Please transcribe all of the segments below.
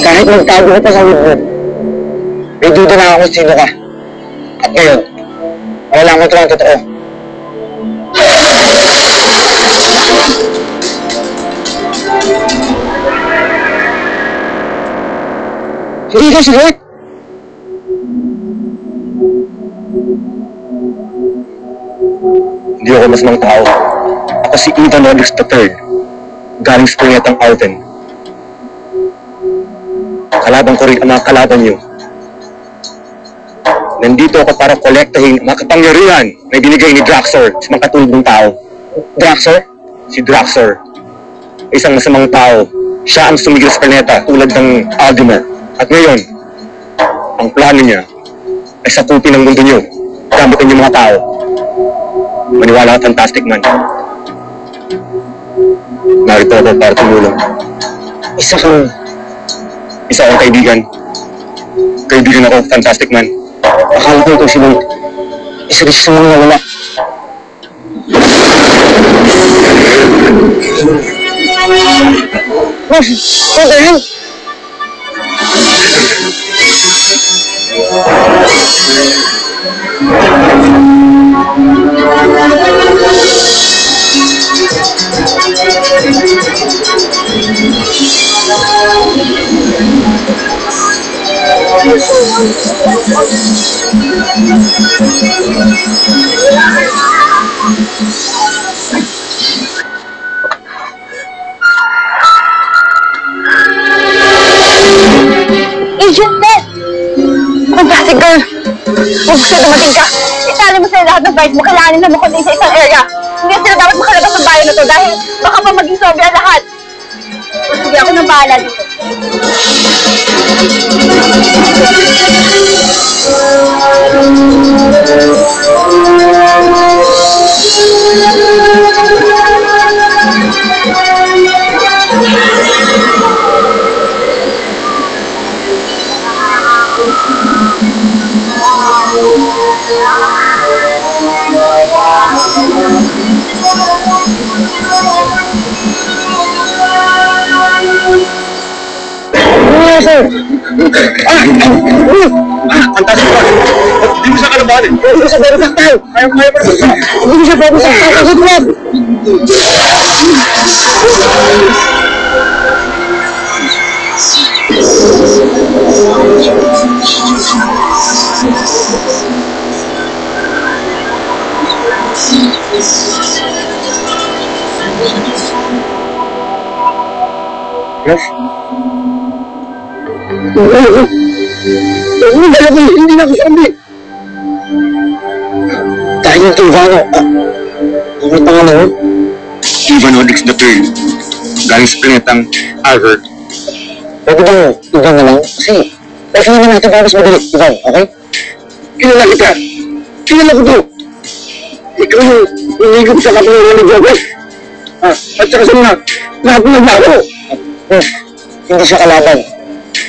Kahit magtago ka pa sa wood mo, may duda na ako kung sino ka. At ngayon, wala mo ito ang totoo. Hindi ka sagot! Hindi ako masamang tao. Ako si Ivan Rodriguez III, galing sa Planetang Alten. Kalaban ko rin ang mga kalaban niyo. Nandito ako para kolektahin ang mga kapangyarihan na binigay ni Draxor sa mga katulad ng tao. Draxor? Si Draxor. Isang masamang tao. Siya ang sumigil sa planeta tulad ng Aldemar. At ngayon, ang plano niya ay sakupin ang mundo niyo gamit ang mga tao. Maniwala ka, Fantastic Man. Narito ako para tumulong. Isa akong kaibigan. Kaibigan ako, Fantastic Man. Akala ko ito si Lloyd. Isa rin siya sa mga wala. What the hell? Agent Beth! Fantastic girl! Huwag gusto dumating ka. Itali mo sila lahat ng fight mo. Kailangan nila makundi sa isang area. Hindi sila dapat makalabas ng bayan na to dahil baka pa maging zombie ang lahat. Sige, ako nang bahala dito. Sir! Fantastic Man! Hindi mo siya kalabanin! Hindi mo siya pero saktal! Kaya pa rin! Hindi mo siya pero saktal! Agad mo! Yes? Hindi na ako zombie! Dahil yung Ivano, ano yung pangalan mo? Ivan Rodriguez III, galing sa planetang Harvard. Pwede bang Ivan na lang? Kasi, pwede naman natin para mas madali, Ivan, okay? Kilala kita! Kilala ko to! Ikaw yung inigop sa kapangyarihan ni Jobes! At saka sa mga lahat ng naglaro! Hindi siya kalaban.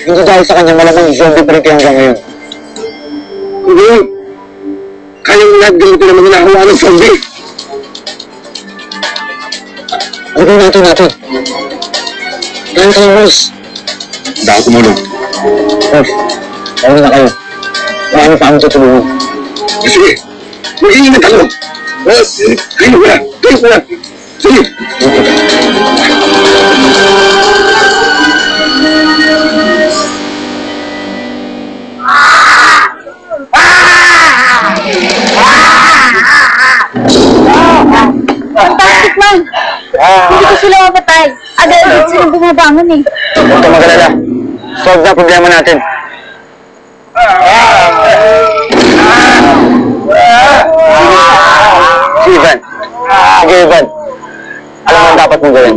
Hindi dahil sa kanya malamang zombie pa rin kayo hanggang ngayon. Hindi. Kayang lahat ganito na mga nakawa ng zombie. Gawin natin. Kaya kayo, Ross. Hindi ako tumulong. Ross, tawag na kayo. Marami pa akong tutulungan. Sige, mag-iingat ako. Ross, kayo ko na. Sige. Fantastic Man! Hindi ko sila mapatay. Agad-agad silang bumabangon eh. Huwag ka magalala. Solve na problema natin. Si Ivan. Sige, Ivan. Alam mo ang dapat mong gawin.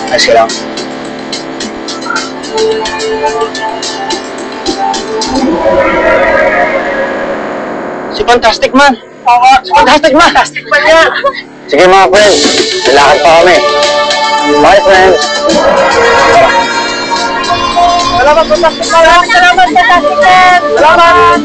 Ayos ka lang. Si Fantastic Man! Oo, si Fantastic Man! Fantastic Man yan! Sige mga friends, lalakad pa kami. Bye, friends. Salamat po, Tastic. Salamat po, Tastic. Salamat!